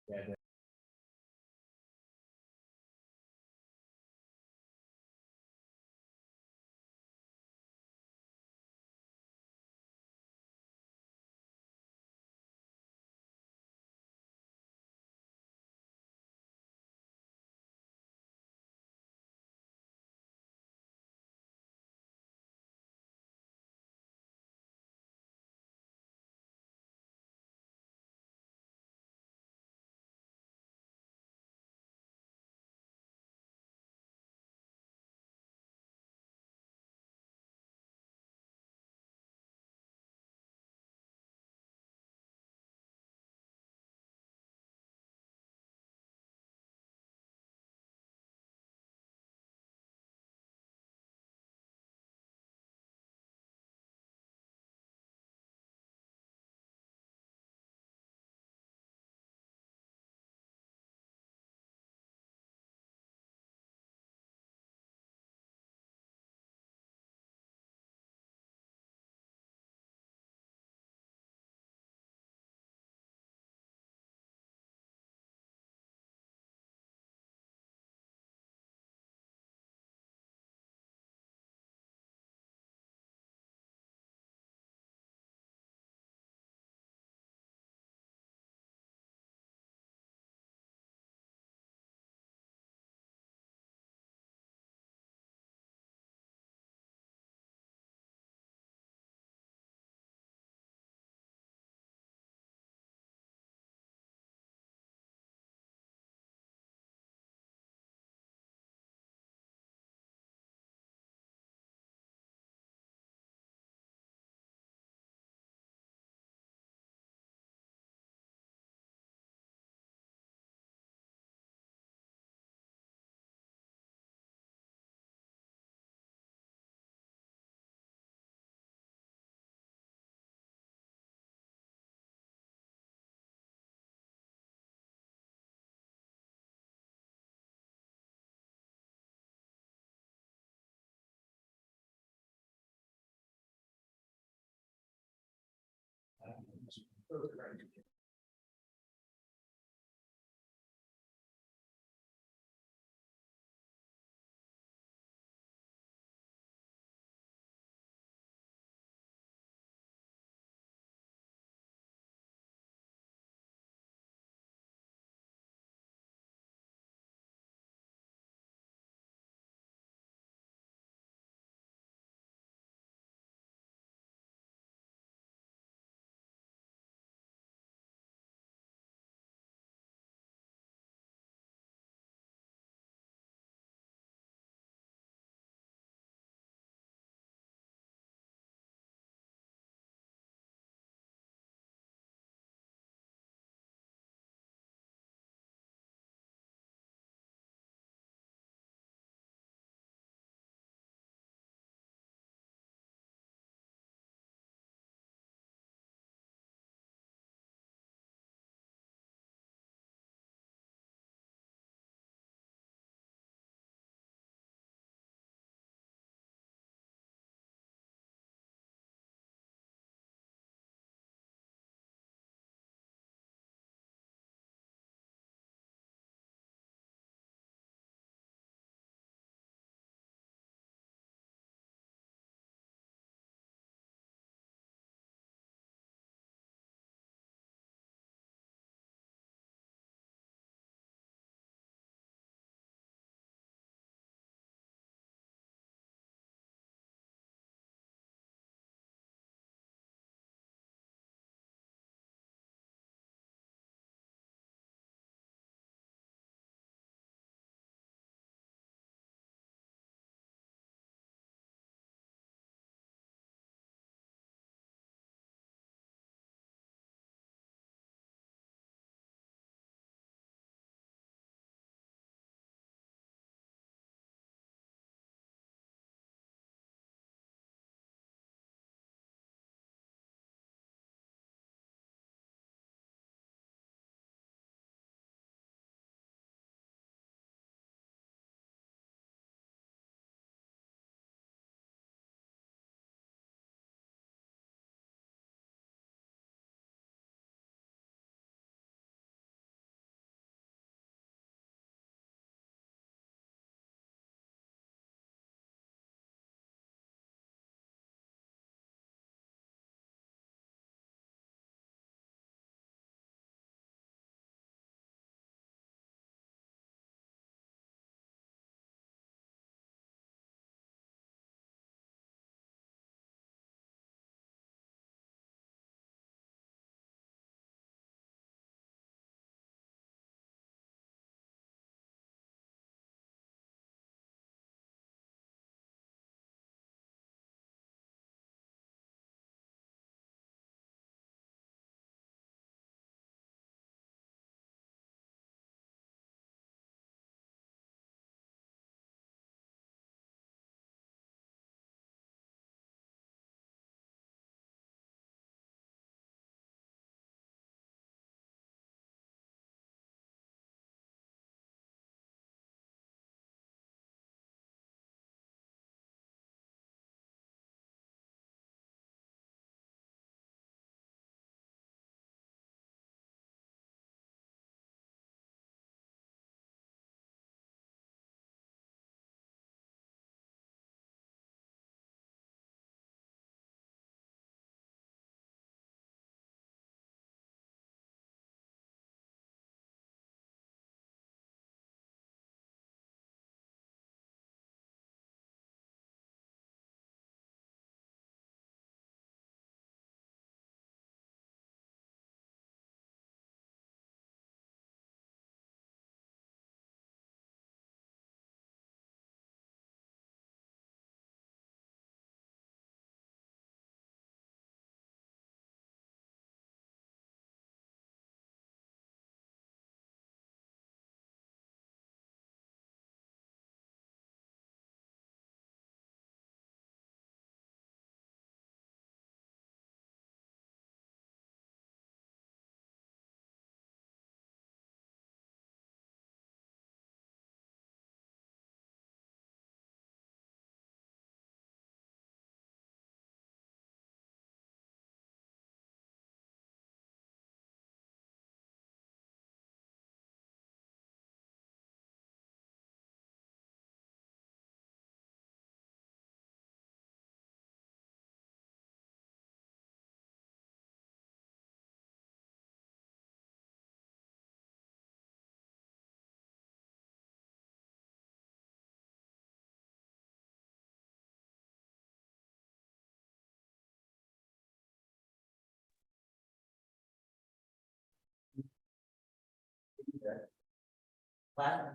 Yeah.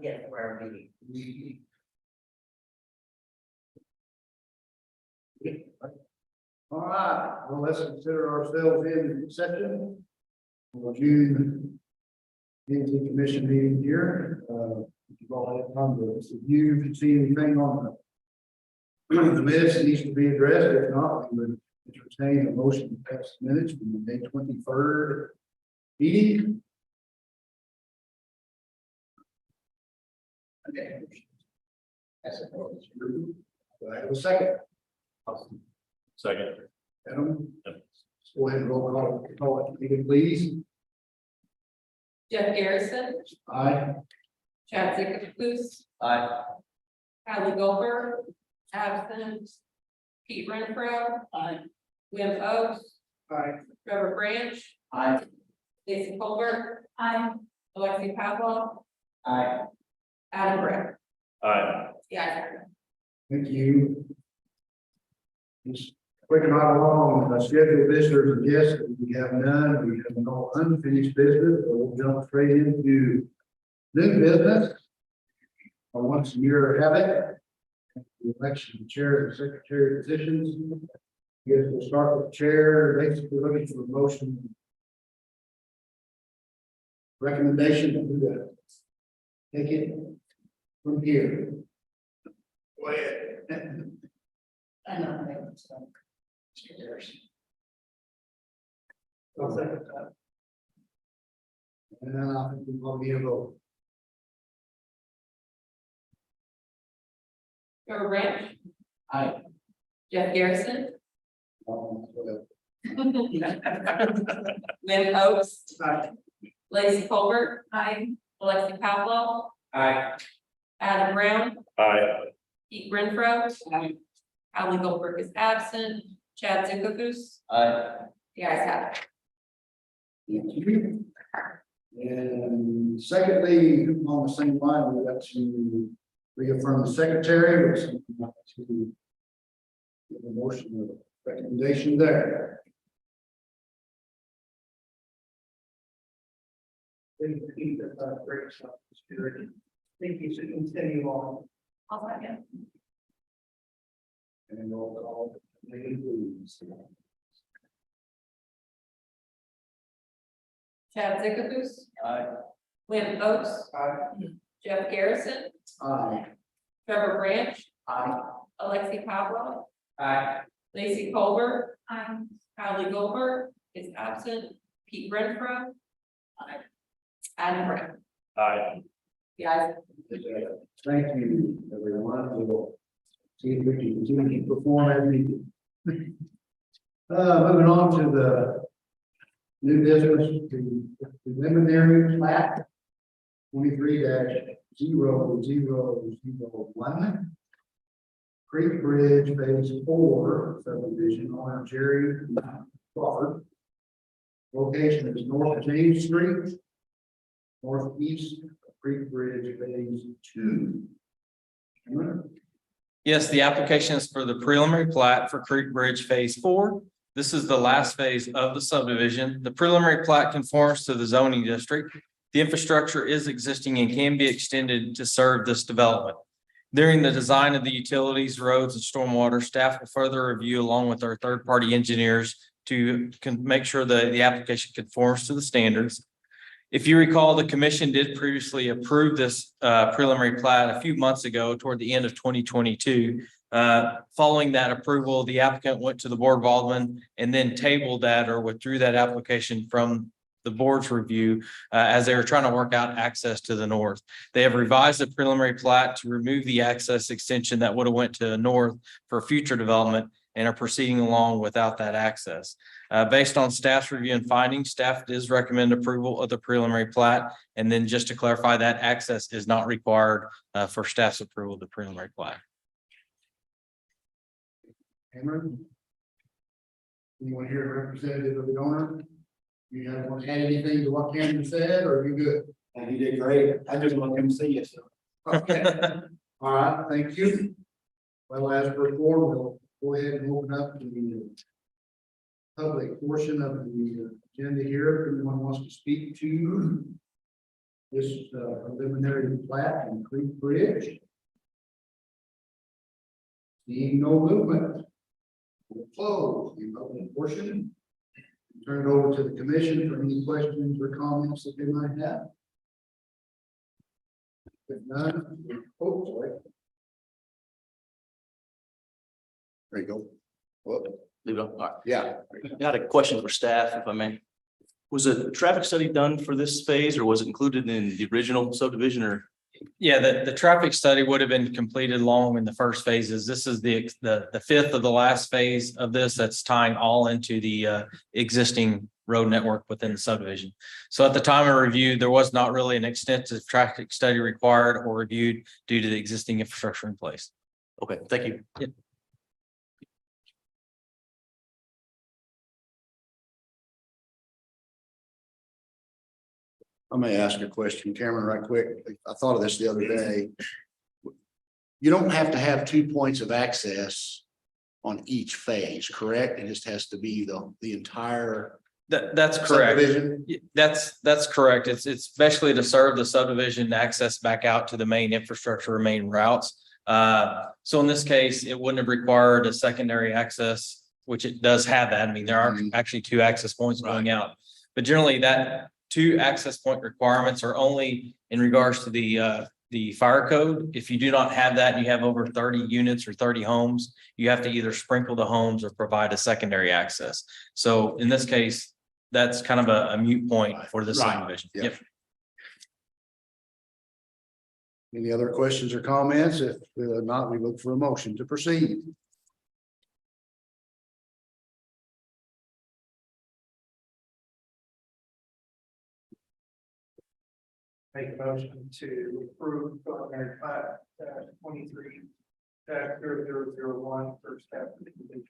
Yes, for our meeting. All right, well, let's consider ourselves in session. For June. Commission meeting here, you've all had time to review, if you see anything on the minutes that needs to be addressed, if not, we would entertain a motion to pass the minutes from the May 23rd meeting. Okay. Do I have a second? Second. Adam? Go ahead and call it, meeting, please. Jeff Garrison, Aye. Chad Zickapus, Aye. Kylie Goldberg, absent. Pete Renfro. Aye. Wim Oaks, Aye. Trevor Branch, Aye. Stacy Colbert. Aye. Alexi Pavlov, Aye. Adam Brick. Aye. Yeah. Thank you. Just quick and right along, scheduled visitors and guests, we have none, we have no unfinished business, so we'll jump straight into new business. Or once a year habit, the election of chair and secretary positions. Yes, we'll start with the chair, basically looking for a motion. Recommendation to do that. Take it from here. Go ahead. I know. Mr. Harrison. I'll second that. And then I think we will be a vote. Trevor Branch, Aye. Jeff Garrison, Whatever. Wim Oaks, Aye. Lacey Colbert. Aye. Alexi Pavlov, Aye. Adam Brown, Aye. Pete Renfro. Kylie Goldberg is absent. Chad Zickapus. Aye. The ayes have it. Thank you. And secondly, on the same line, we got to reaffirm the secretary, or something like to give a motion of recommendation there. Thank you should continue on. I'll second. And roll call, please. Chad Zickapus, Aye. Wim Oaks, Aye. Jeff Garrison, Aye. Trevor Branch, Aye. Alexi Pavlov, Aye. Lacey Colbert. Kylie Goldberg is absent. Pete Renfro. Adam Brown. Aye. The ayes. Thank you, everyone. We will see if we can continue to perform as needed. Moving on to the new business, the preliminary plat 23-0001. Creek Bridge Phase 4 subdivision on Jerry Crawford. Location is North James Street, northeast of Creek Bridge Phase 2. Yes, the application is for the preliminary plat for Creek Bridge Phase 4. This is the last phase of the subdivision. The preliminary plat conforms to the zoning district. The infrastructure is existing and can be extended to serve this development. During the design of the utilities, roads, and stormwater, staff will further review along with our third-party engineers to make sure that the application conforms to the standards. If you recall, the commission did previously approve this preliminary plat a few months ago toward the end of 2022. Following that approval, the applicant went to the Board of Aldermen and then tabled that or withdrew that application from the board's review as they were trying to work out access to the north. They have revised the preliminary plat to remove the access extension that would have went to the north for future development and are proceeding along without that access. Based on staff's review and findings, staff does recommend approval of the preliminary plat. And then just to clarify, that access is not required for staff's approval of the preliminary plat. Cameron? Anyone here representative of the owner? You have want to add anything to what Cameron said, or are you good? You did great. I just want him to see you. So. Okay. All right, thank you. Well, as per form, we'll go ahead and open up the public portion of the agenda here. If anyone wants to speak to this preliminary plat and Creek Bridge. Seeing no movement. We'll close the public portion. Turn it over to the commission for any questions or comments that they might have. If none, hopefully. There you go. Well, Leave it on. All right. yeah, I got a question for staff, if I may. Was a traffic study done for this phase or was it included in the original subdivision or? Yeah, the traffic study would have been completed long in the first phases. This is the fifth of the last phase of this that's tying all into the existing road network within the subdivision. So at the time of review, there was not really an extensive traffic study required or reviewed due to the existing infrastructure in place. Okay, thank you. I may ask a question, Cameron, right quick. I thought of this the other day. You don't have to have 2 points of access on each phase, correct? It just has to be the entire That's correct. subdivision? That's correct. It's especially to serve the subdivision access back out to the main infrastructure, main routes. So in this case, it wouldn't have required a secondary access, which it does have that. I mean, there are actually 2 access points going out. But generally that 2 access point requirements are only in regards to the fire code. If you do not have that, and you have over 30 units or 30 homes, you have to either sprinkle the homes or provide a secondary access. So in this case, that's kind of a mute point for this Right. subdivision. Yeah. Yep. Any other questions or comments? If not, we look for a motion to proceed. Make a motion to approve preliminary plat, 23, 0001, first step of the conditions.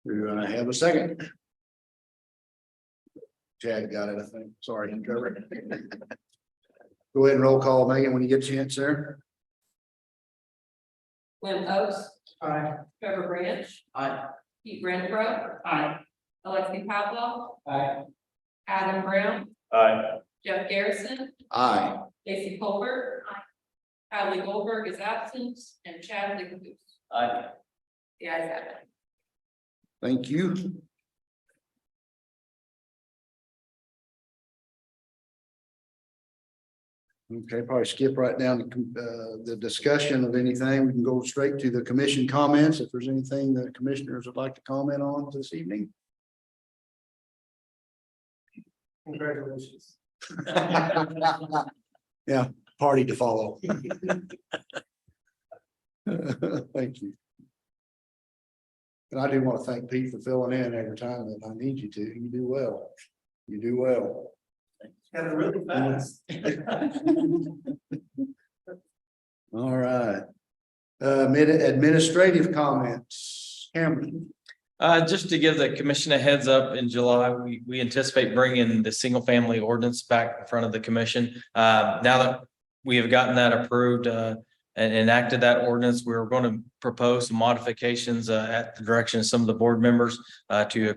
Do I have a second? Chad got it, I think. Sorry, Trevor. Go ahead and roll call, Megan, when you get a chance there. Glenn Oaks, Aye. Trevor Branch, Aye. Pete Renfro. Aye. Alexi Pavlov, Aye. Adam Brown, Aye. Jeff Garrison, Aye. Lacy Colbert. Kylie Goldberg is absent, and Chad Lickaboo. Aye. The ayes have it. Thank you. Okay, probably skip right down to the discussion of anything. We can go straight to the commission comments. If there's anything that commissioners would like to comment on this evening. Congratulations. Yeah, party to follow. Thank you. And I do want to thank Pete for filling in every time that I need you to. You do well. You do well. Got it really fast. All right. Administrative comments. Cameron. Just to give the commission a heads up, in July, we anticipate bringing the single family ordinance back in front of the commission. Now that we have gotten that approved, and enacted that ordinance, we're going to propose some modifications, at the direction of some of the board members, to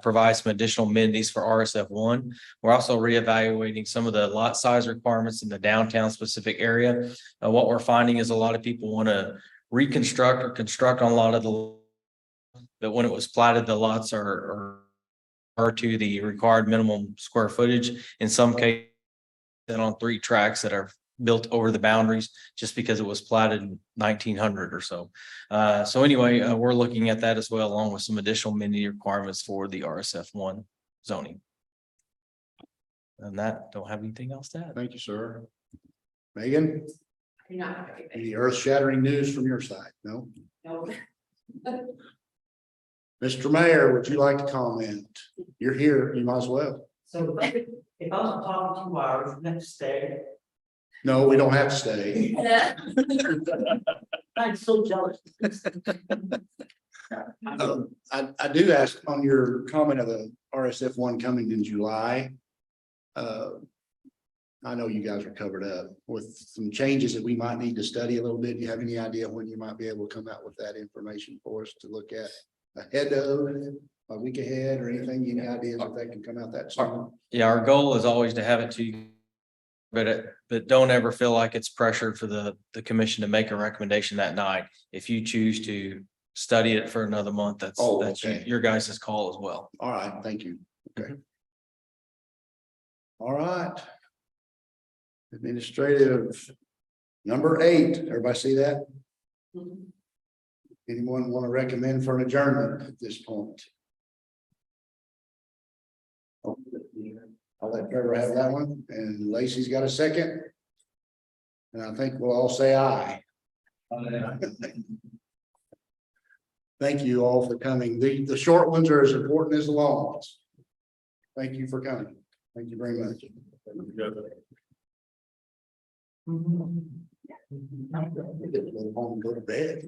provide some additional amenities for RSF 1. We're also reevaluating some of the lot size requirements in the downtown specific area. What we're finding is a lot of people want to reconstruct or construct on a lot of the, but when it was platted, the lots are to the required minimum square footage. In some cases, on 3 tracks that are built over the boundaries just because it was platted in 1900 or so. So anyway, we're looking at that as well, along with some additional amenity requirements for the RSF 1 zoning. And that, don't have anything else to add. Thank you, sir. Megan, You're not gonna be any earth shattering news from your side? No? No. Mr. Mayor, would you like to comment? You're here, you might as well. So if I was talking 2 hours, you have to stay. No, we don't have to stay. I'm so jealous. I do ask on your comment of the RSF 1 coming in July. I know you guys are covered up with some changes that we might need to study a little bit. Do you have any idea when you might be able to come out with that information for us to look at ahead of a week ahead or anything? Any ideas if that can come out that soon? Yeah, our goal is always to have it to you but don't ever feel like it's pressure for the commission to make a recommendation that night. If you choose to study it for another month, that's okay. your guys' call as well. All right, thank you. Okay. All right. Administrative, number 8, everybody see that? Anyone want to recommend for an adjournment at this point? I'll let Trevor have that one, and Lacy's got a second. And I think we'll all say aye. Thank you all for coming. The short ones are as important as the long ones. Thank you for coming. Thank you very much. Go home and go to bed.